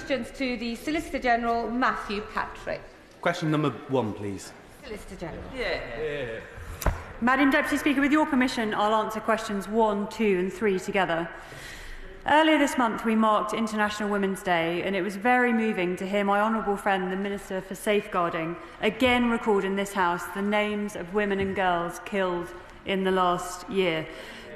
questions to the Solicitor General, Matthew Patrick. Question number 1, please. Solicitor General. Madam Deputy Speaker, with your permission, I'll answer questions 1, 2 and 3 together. Earlier this month, we marked International Women's Day, and it was very moving to hear my honourable friend, the Minister for Safeguarding, again record in this House the names of women and girls killed in the last year.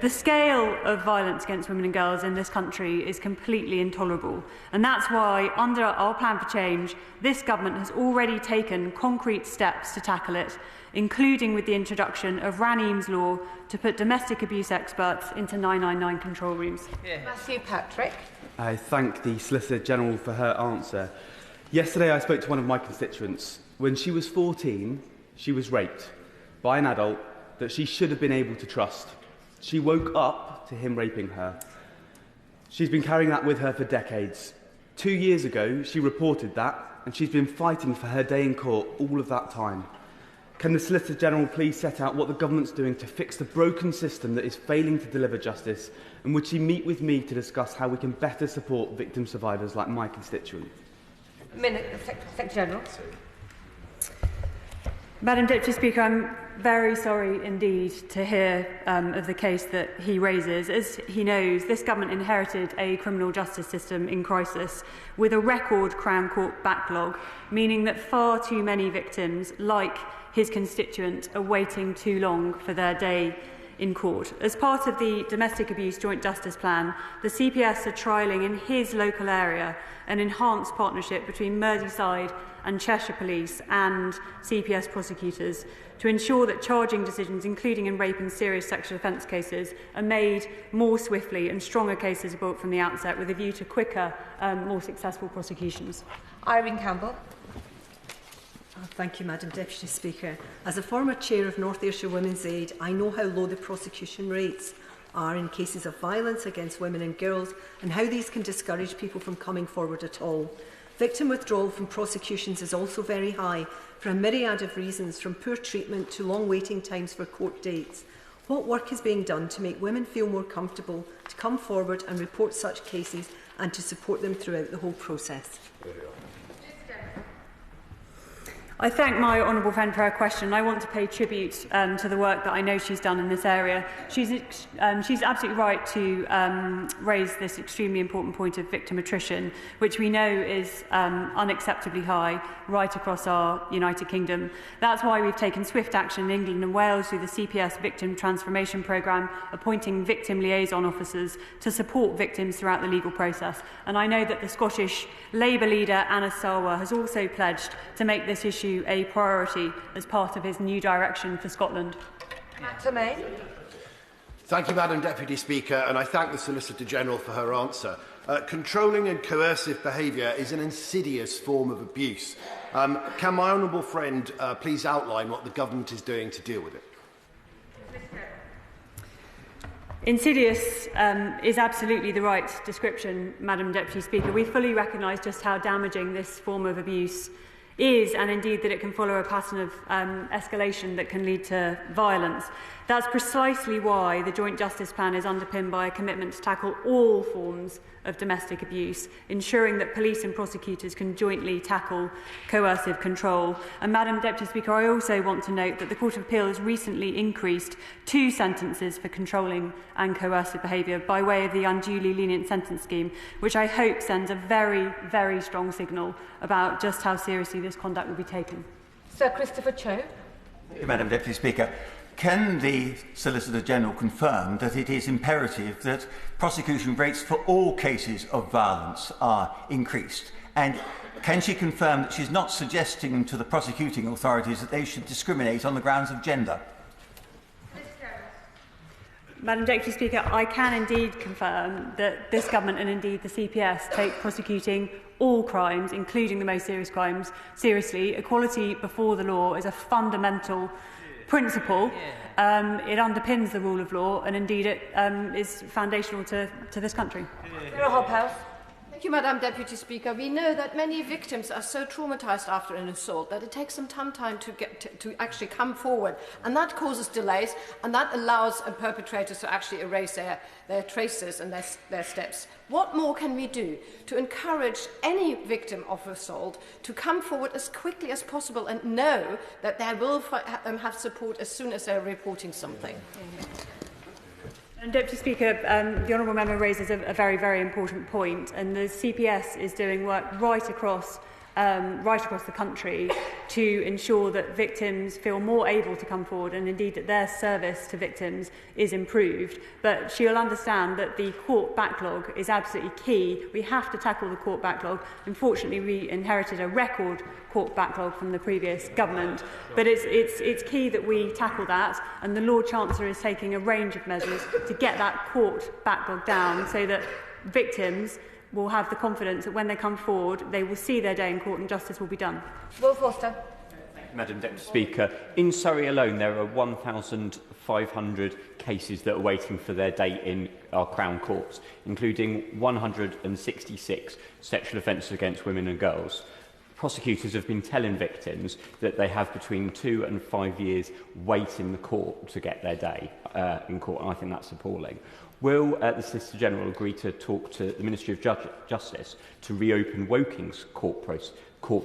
The scale of violence against women and girls in this country is completely intolerable, and that's why, under our plan for change, this government has already taken concrete steps to tackle it, including with the introduction of Raneem's law to put domestic abuse experts into 999 control rooms. Matthew Patrick. I thank the Solicitor General for her answer. Yesterday I spoke to one of my constituents. When she was 14, she was raped by an adult that she should have been able to trust. She woke up to him raping her. She's been carrying that with her for decades. 2 years ago, she reported that, and she's been fighting for her day in court all of that time. Can the Solicitor General please set out what the government's doing to fix the broken system that is failing to deliver justice, and would she meet with me to discuss how we can better support victim survivors like my constituent? Secretary General. Madam Deputy Speaker, I'm very sorry indeed to hear of the case that he raises. As he knows, this government inherited a criminal justice system in crisis with a record Crown Court backlog, meaning that far too many victims, like his constituent, are waiting too long for their day in court. As part of the Domestic Abuse Joint Justice Plan, the CPS are trialling in his local area an enhanced partnership between Merseyside and Cheshire Police and CPS prosecutors to ensure that charging decisions, including in rape and serious sexual offence cases, are made more swiftly and stronger cases are brought from the outset with a view to quicker, more successful prosecutions. Irene Campbell. Thank you, Madam Deputy Speaker. As a former chair of North Ayrshire Women's Aid, I know how low the prosecution rates are in cases of violence against women and girls and how these can discourage people from coming forward at all. Victim withdrawal from prosecutions is also very high for a myriad of reasons, from poor treatment to long waiting times for court dates. What work is being done to make women feel more comfortable to come forward and report such cases and to support them throughout the whole process? I thank my honourable friend for her question. I want to pay tribute to the work that I know she's done in this area. She's absolutely right to raise this extremely important point of victim attrition, which we know is unacceptably high right across our United Kingdom. That's why we've taken swift action in England and Wales through the CPS Victim Transformation Programme, appointing victim liaison officers to support victims throughout the legal process. And I know that the Scottish Labour leader, Anas Sarwar, has also pledged to make this issue a priority as part of his new direction for Scotland. Turmaine. Thank you, Madam Deputy Speaker, and I thank the Solicitor General for her answer. Controlling and coercive behaviour is an insidious form of abuse. Can my honourable friend please outline what the government is doing to deal with it? Insidious is absolutely the right description, Madam Deputy Speaker. We fully recognise just how damaging this form of abuse is, and indeed that it can follow a pattern of escalation that can lead to violence. That's precisely why the Joint Justice Plan is underpinned by a commitment to tackle all forms of domestic abuse, ensuring that police and prosecutors can jointly tackle coercive control. And Madam Deputy Speaker, I also want to note that the Court of Appeal has recently increased 2 sentences for controlling and coercive behaviour by way of the unduly lenient sentence scheme, which I hope sends a very, very strong signal about just how seriously this conduct will be taken. Sir Christopher Chope. Thank you, Madam Deputy Speaker. Can the Solicitor General confirm that it is imperative that prosecution rates for all cases of violence are increased? And can she confirm that she's not suggesting to the prosecuting authorities that they should discriminate on the grounds of gender? Madam Deputy Speaker, I can indeed confirm that this government and indeed the CPS take prosecuting all crimes, including the most serious crimes, seriously. Equality before the law is a fundamental principle. It underpins the rule of law, and indeed it is foundational to this country. Hobhouse. Thank you, Madam Deputy Speaker. We know that many victims are so traumatised after an assault that it takes them some time to actually come forward, and that causes delays, and that allows perpetrators to actually erase their traces and their steps. What more can we do to encourage any victim of assault to come forward as quickly as possible and know that they will have support as soon as they're reporting something? And Deputy Speaker, the Honourable Member raises a very, very important point, and the CPS is doing work right across the country to ensure that victims feel more able to come forward, and indeed that their service to victims is improved. But she'll understand that the court backlog is absolutely key. We have to tackle the court backlog. Unfortunately, we inherited a record court backlog from the previous government, but it's key that we tackle that, and the Lord Chancellor is taking a range of measures to get that court backlog down so that victims will have the confidence that when they come forward, they will see their day in court and justice will be done. Will Foster. Madam Deputy Speaker, in Surrey alone there are 1,500 cases that are waiting for their date in our Crown Courts, including 166 sexual offences against women and girls. Prosecutors have been telling victims that they have between 2 and 5 years wait in the court to get their day in court, and I think that's appalling. Will the Solicitor General agree to talk to the Ministry of Justice to reopen Woking's court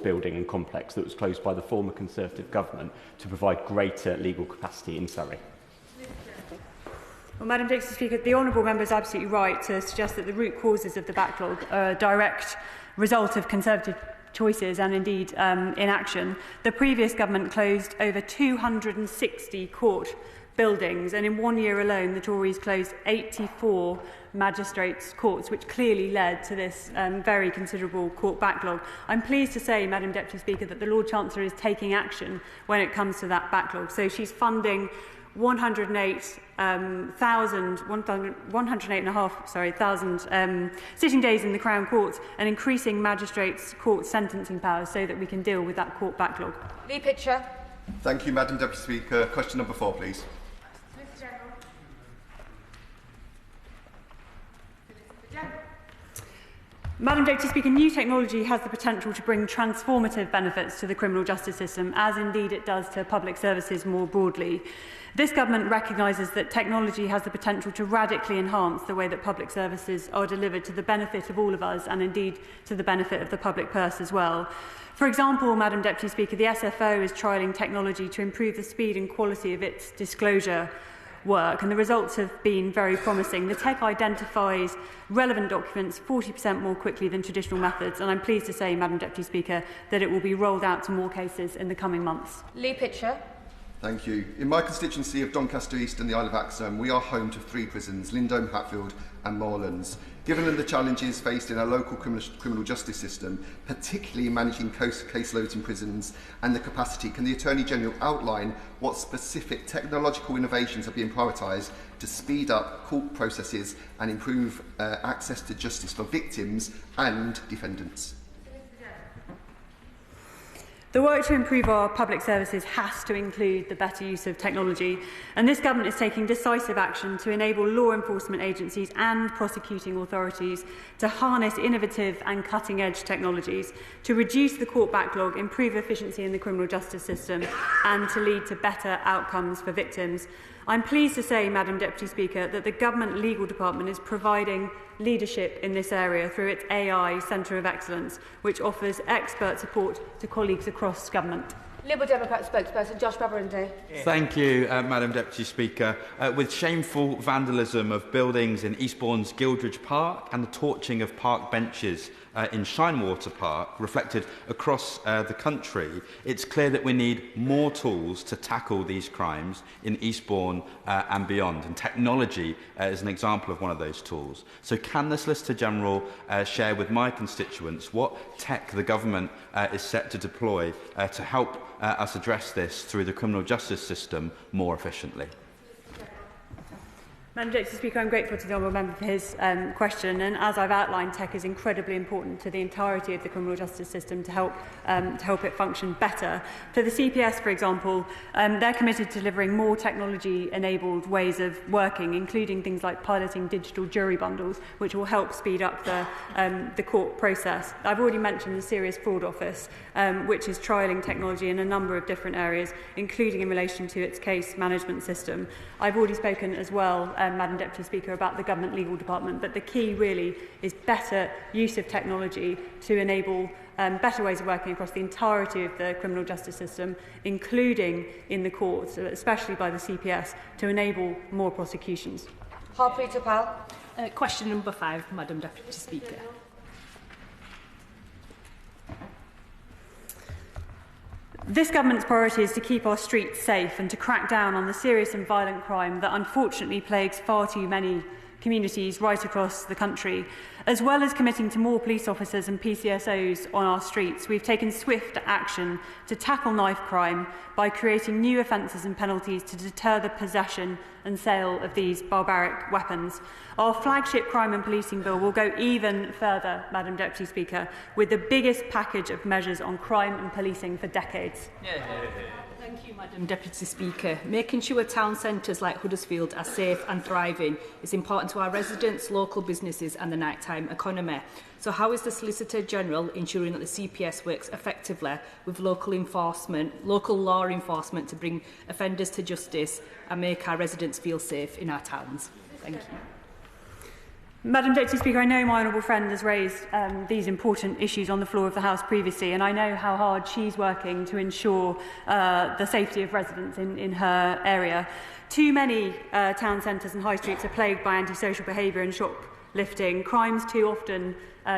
building and complex that was closed by the former Conservative government to provide greater legal capacity in Surrey? Well, Madam Deputy Speaker, the Honourable Member is absolutely right to suggest that the root causes of the backlog are a direct result of Conservative choices and indeed inaction. The previous government closed over 260 court buildings, and in 1 year alone the Tories closed 84 magistrates' courts, which clearly led to this very considerable court backlog. I'm pleased to say, Madam Deputy Speaker, that the Lord Chancellor is taking action when it comes to that backlog. So she's funding 108,500 sitting days in the Crown Courts and increasing magistrates' court sentencing powers so that we can deal with that court backlog. Lee Pitcher. Thank you, Madam Deputy Speaker. Question number 4, please. Madam Deputy Speaker, new technology has the potential to bring transformative benefits to the criminal justice system, as indeed it does to public services more broadly. This government recognises that technology has the potential to radically enhance the way that public services are delivered to the benefit of all of us and indeed to the benefit of the public purse as well. For example, Madam Deputy Speaker, the SFO is trialling technology to improve the speed and quality of its disclosure work, and the results have been very promising. The tech identifies relevant documents 40% more quickly than traditional methods, and I'm pleased to say, Madam Deputy Speaker, that it will be rolled out to more cases in the coming months. Lee Pitcher. Thank you. In my constituency of Doncaster East and the Isle of Axholme, we are home to 3 prisons, Lindholme, Hatfield and Moorlands. Given the challenges faced in our local criminal justice system, particularly in managing caseloads in prisons and the capacity, can the Attorney General outline what specific technological innovations are being prioritised to speed up court processes and improve access to justice for victims and defendants? The work to improve our public services has to include the better use of technology, and this government is taking decisive action to enable law enforcement agencies and prosecuting authorities to harness innovative and cutting-edge technologies to reduce the court backlog, improve efficiency in the criminal justice system, and to lead to better outcomes for victims. I'm pleased to say, Madam Deputy Speaker, that the Government Legal Department is providing leadership in this area through its AI Centre of Excellence, which offers expert support to colleagues across government. Liberal Democrat spokesperson Josh Braberindy. Thank you, Madam Deputy Speaker. With shameful vandalism of buildings in Eastbourne's Gildridge Park and the torching of park benches in Shinewater Park reflected across the country, it's clear that we need more tools to tackle these crimes in Eastbourne and beyond. And technology is an example of one of those tools. So can the Solicitor General share with my constituents what tech the government is set to deploy to help us address this through the criminal justice system more efficiently? Madam Deputy Speaker, I'm grateful to the Honourable Member for his question, and as I've outlined, tech is incredibly important to the entirety of the criminal justice system to help it function better. For the CPS, for example, they're committed to delivering more technology-enabled ways of working, including things like piloting digital jury bundles, which will help speed up the court process. I've already mentioned the Serious Fraud Office, which is trialling technology in a number of different areas, including in relation to its case management system. I've already spoken as well, Madam Deputy Speaker, about the Government Legal Department, but the key really is better use of technology to enable better ways of working across the entirety of the criminal justice system, including in the courts, especially by the CPS, to enable more prosecutions. Harpreet Pal. Question number 5, Madam Deputy Speaker. This government's priority is to keep our streets safe and to crack down on the serious and violent crime that unfortunately plagues far too many communities right across the country. As well as committing to more police officers and PCSOs on our streets, we've taken swift action to tackle knife crime by creating new offences and penalties to deter the possession and sale of these barbaric weapons. Our flagship crime and policing bill will go even further, Madam Deputy Speaker, with the biggest package of measures on crime and policing for decades. Thank you, Madam Deputy Speaker. Making sure town centres like Huddersfield are safe and thriving is important to our residents, local businesses and the nighttime economy. So how is the Solicitor General ensuring that the CPS works effectively with local law enforcement to bring offenders to justice and make our residents feel safe in our towns? Thank you. Madam Deputy Speaker, I know my honourable friend has raised these important issues on the floor of the House previously, and I know how hard she's working to ensure the safety of residents in her area. Too many town centres and high streets are plagued by antisocial behaviour and shoplifting. Crimes too often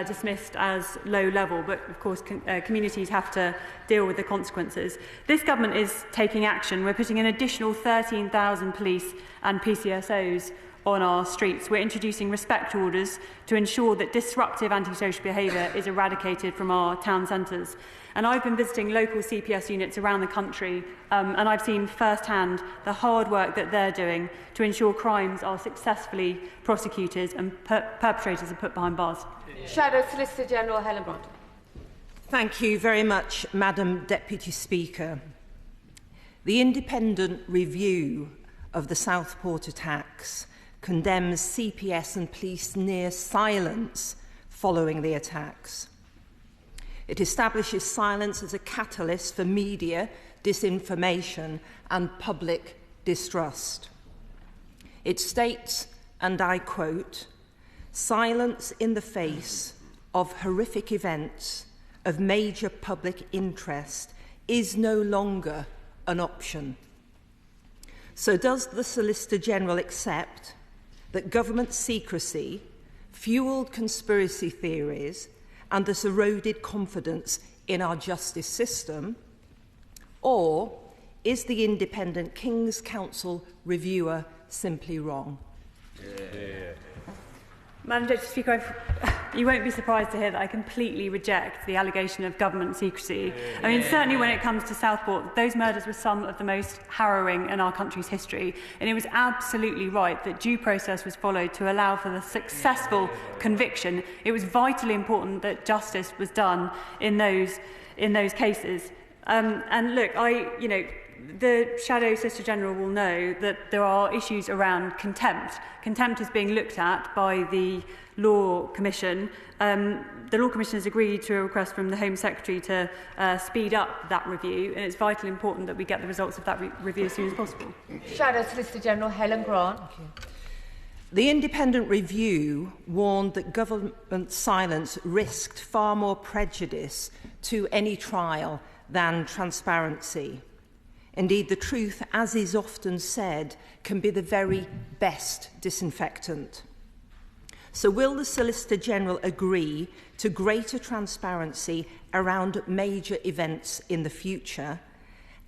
dismissed as low level, but of course communities have to deal with the consequences. This government is taking action. We're putting an additional 13,000 police and PCSOs on our streets. We're introducing respect orders to ensure that disruptive antisocial behaviour is eradicated from our town centres. And I've been visiting local CPS units around the country, and I've seen firsthand the hard work that they're doing to ensure crimes are successfully prosecuted and perpetrators are put behind bars. Shadow Solicitor General Helen Bront. Thank you very much, Madam Deputy Speaker. The independent review of the Southport attacks condemns CPS and police near silence following the attacks. It establishes silence as a catalyst for media disinformation and public distrust. It states, and I quote, "Silence in the face of horrific events of major public interest is no longer an option." So does the Solicitor General accept that government secrecy fuelled conspiracy theories and thus eroded confidence in our justice system? Or is the independent King's Counsel reviewer simply wrong? Madam Deputy Speaker, you won't be surprised to hear that I completely reject the allegation of government secrecy. I mean, certainly when it comes to Southport, those murders were some of the most harrowing in our country's history, and it was absolutely right that due process was followed to allow for the successful conviction. It was vitally important that justice was done in those cases. And look, the Shadow Solicitor General will know that there are issues around contempt. Contempt is being looked at by the Law Commission. The Law Commission has agreed to a request from the Home Secretary to speed up that review, and it's vitally important that we get the results of that review as soon as possible. Shadow Solicitor General Helen Grant. The independent review warned that government silence risked far more prejudice to any trial than transparency. Indeed, the truth, as is often said, can be the very best disinfectant. So will the Solicitor General agree to greater transparency around major events in the future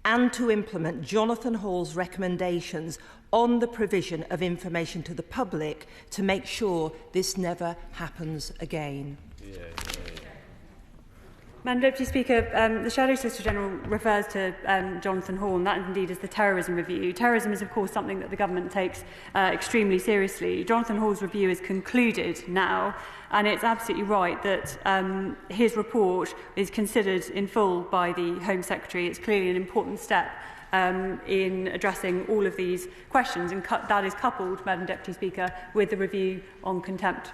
and to implement Jonathan Hall's recommendations on the provision of information to the public to make sure this never happens again? Madam Deputy Speaker, the Shadow Solicitor General refers to Jonathan Horn. That indeed is the terrorism review. Terrorism is, of course, something that the government takes extremely seriously. Jonathan Horn's review is concluded now, and it's absolutely right that his report is considered in full by the Home Secretary. It's clearly an important step in addressing all of these questions, and that is coupled, Madam Deputy Speaker, with the review on contempt.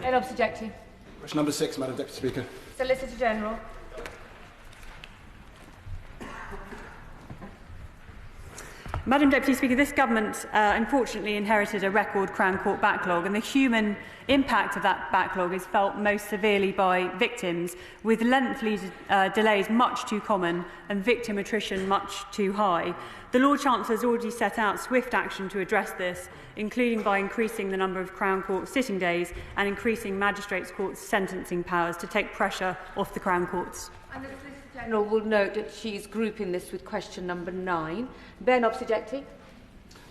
Any objecting? Question number 6, Madam Deputy Speaker. Solicitor General. Madam Deputy Speaker, this government unfortunately inherited a record Crown Court backlog, and the human impact of that backlog is felt most severely by victims, with lengthy delays much too common and victim attrition much too high. The Lord Chancellor has already set out swift action to address this, including by increasing the number of Crown Court sitting days and increasing Magistrates' Courts' sentencing powers to take pressure off the Crown Courts. And the Solicitor General will note that she's grouping this with question number 9. Ben Obsujecti.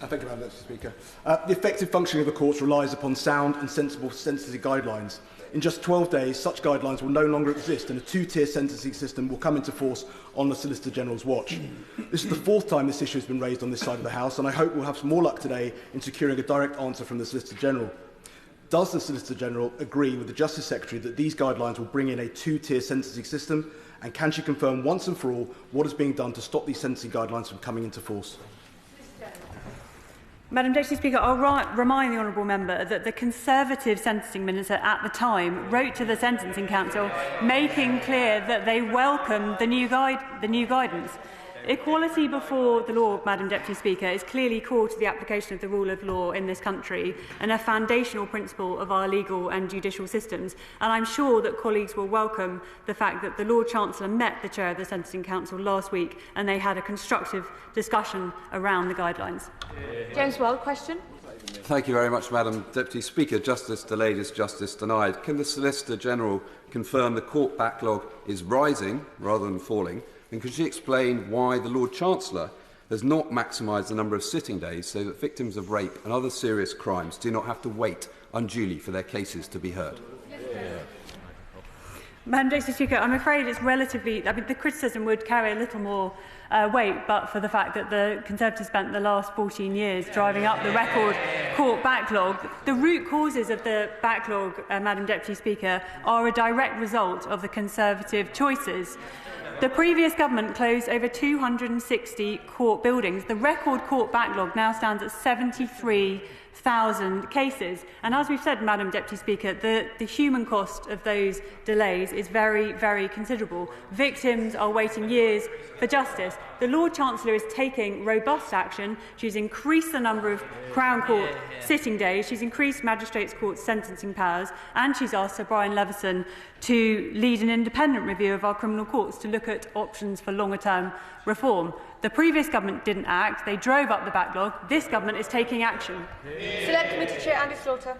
Thank you, Madam Deputy Speaker. The effective functioning of the courts relies upon sound and sensible sentencing guidelines. In just 12 days, such guidelines will no longer exist, and a two-tier sentencing system will come into force on the Solicitor General's watch. This is the 4th time this issue has been raised on this side of the House, and I hope we'll have some more luck today in securing a direct answer from the Solicitor General. Does the Solicitor General agree with the Justice Secretary that these guidelines will bring in a two-tier sentencing system, and can she confirm once and for all what is being done to stop these sentencing guidelines from coming into force? Madam Deputy Speaker, I'll remind the honourable member that the Conservative sentencing minister at the time wrote to the Sentencing Council making clear that they welcome the new guidance. Equality before the law, Madam Deputy Speaker, is clearly core to the application of the rule of law in this country and a foundational principle of our legal and judicial systems. And I'm sure that colleagues will welcome the fact that the Lord Chancellor met the Chair of the Sentencing Council last week and they had a constructive discussion around the guidelines. James Weld, question. Thank you very much, Madam Deputy Speaker. Justice delayed is justice denied. Can the Solicitor General confirm the court backlog is rising rather than falling? And could she explain why the Lord Chancellor has not maximised the number of sitting days so that victims of rape and other serious crimes do not have to wait unduly for their cases to be heard? Madam Deputy Speaker, I'm afraid it's relatively... the criticism would carry a little more weight, but for the fact that the Conservatives spent the last 14 years driving up the record court backlog. The root causes of the backlog, Madam Deputy Speaker, are a direct result of the Conservative choices. The previous government closed over 260 court buildings. The record court backlog now stands at 73,000 cases. And as we've said, Madam Deputy Speaker, the human cost of those delays is very, very considerable. Victims are waiting years for justice. The Lord Chancellor is taking robust action. She's increased the number of Crown Court sitting days. She's increased Magistrates' Court sentencing powers. And she's asked Sir Brian Leveson to lead an independent review of our criminal courts to look at options for longer-term reform. The previous government didn't act. They drove up the backlog. This government is taking action. Select Committee Chair Andy Slaughter.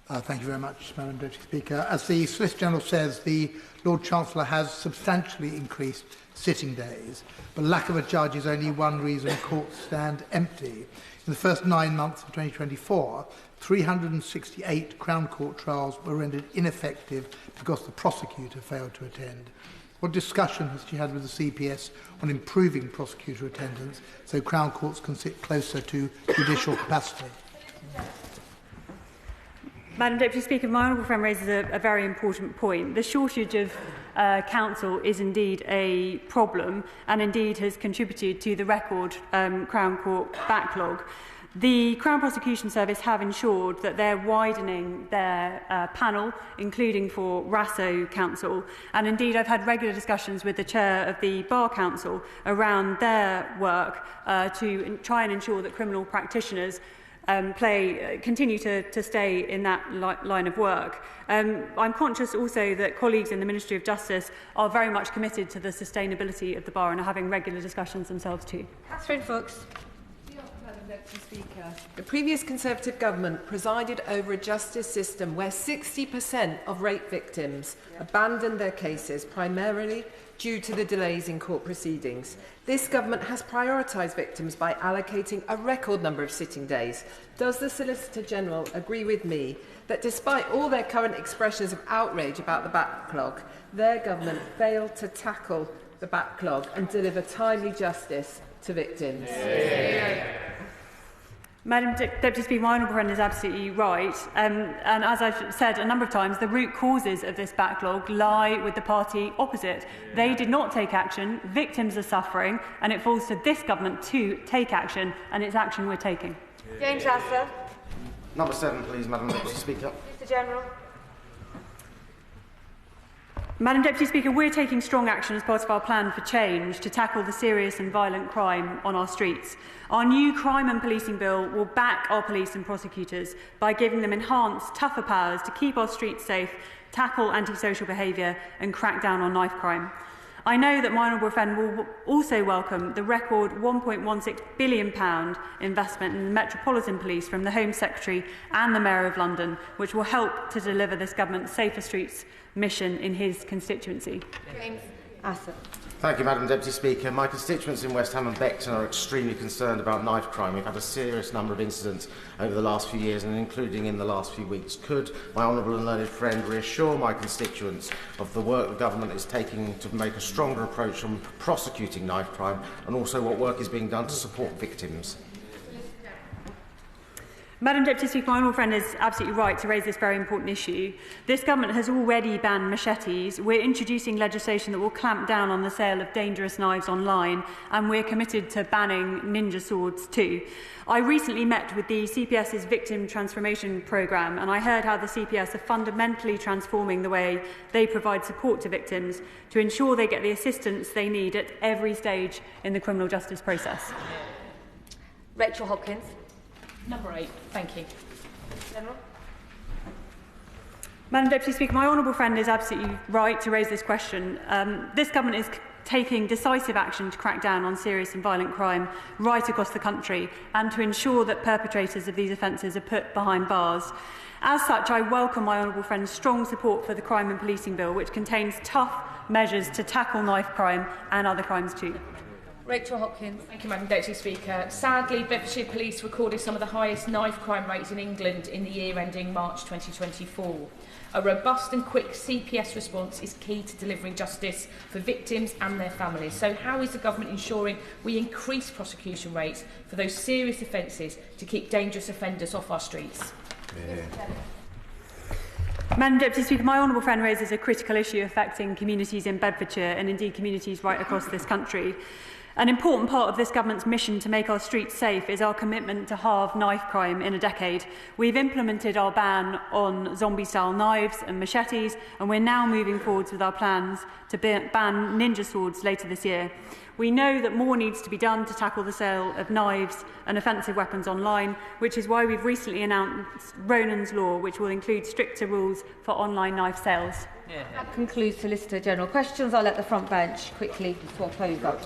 Thank you very much, Madam Deputy Speaker. As the Solicitor General says, the Lord Chancellor has substantially increased sitting days, but lack of a judge is only one reason courts stand empty. In the first 9 months of 2024, 368 Crown Court trials were rendered ineffective because the prosecutor failed to attend. What discussion has she had with the CPS on improving prosecutor attendance so Crown Courts can sit closer to judicial capacity? Madam Deputy Speaker, my honourable friend raises a very important point. The shortage of counsel is indeed a problem and indeed has contributed to the record Crown Court backlog. The Crown Prosecution Service have ensured that they're widening their panel, including for RASO counsel, and indeed I've had regular discussions with the Chair of the Bar Council around their work to try and ensure that criminal practitioners continue to stay in that line of work. I'm conscious also that colleagues in the Ministry of Justice are very much committed to the sustainability of the bar and are having regular discussions themselves too. Catherine Fuchs. Deputy Speaker. The previous Conservative government presided over a justice system where 60% of rape victims abandoned their cases primarily due to the delays in court proceedings. This government has prioritised victims by allocating a record number of sitting days. Does the Solicitor General agree with me that despite all their current expressions of outrage about the backlog, their government failed to tackle the backlog and deliver timely justice to victims? Madam Deputy Speaker, my honourable friend is absolutely right. And as I've said a number of times, the root causes of this backlog lie with the party opposite. They did not take action, victims are suffering, and it falls to this government to take action, and it's action we're taking. James Asser. Number 7, please, Madam Deputy Speaker. Mr. General. Madam Deputy Speaker, we're taking strong action as part of our plan for change to tackle the serious and violent crime on our streets. Our new crime and policing bill will back our police and prosecutors by giving them enhanced, tougher powers to keep our streets safe, tackle antisocial behaviour and crack down on knife crime. I know that my honourable friend will also welcome the record £1.16 billion investment in the Metropolitan Police from the Home Secretary and the Mayor of London, which will help to deliver this government's Safer Streets mission in his constituency. James Asser. Thank you, Madam Deputy Speaker. My constituents in West Ham and Beckton are extremely concerned about knife crime. We've had a serious number of incidents over the last few years, and including in the last few weeks. Could my honourable and learned friend reassure my constituents of the work the government is taking to make a stronger approach on prosecuting knife crime, and also what work is being done to support victims? Madam Deputy Speaker, my honourable friend is absolutely right to raise this very important issue. This government has already banned machetes. We're introducing legislation that will clamp down on the sale of dangerous knives online, and we're committed to banning ninja swords too. I recently met with the CPS's Victim Transformation Programme, and I heard how the CPS are fundamentally transforming the way they provide support to victims to ensure they get the assistance they need at every stage in the criminal justice process. Rachel Hopkins. Number 8. Thank you. General. Madam Deputy Speaker, my honourable friend is absolutely right to raise this question. This government is taking decisive action to crack down on serious and violent crime right across the country and to ensure that perpetrators of these offences are put behind bars. As such, I welcome my honourable friend's strong support for the Crime and Policing Bill, which contains tough measures to tackle knife crime and other crimes too. Rachel Hopkins. Thank you, Madam Deputy Speaker. Sadly, Bedfordshire Police recorded some of the highest knife crime rates in England in the year ending March 2024. A robust and quick CPS response is key to delivering justice for victims and their families. So how is the government ensuring we increase prosecution rates for those serious offences to keep dangerous offenders off our streets? Madam Deputy Speaker, my honourable friend raises a critical issue affecting communities in Bedfordshire and indeed communities right across this country. An important part of this government's mission to make our streets safe is our commitment to halve knife crime in a decade. We've implemented our ban on zombie-style knives and machetes, and we're now moving forwards with our plans to ban ninja swords later this year. We know that more needs to be done to tackle the sale of knives and offensive weapons online, which is why we've recently announced Ronan's Law, which will include stricter rules for online knife sales. That concludes Solicitor General questions. I'll let the front bench quickly swap over.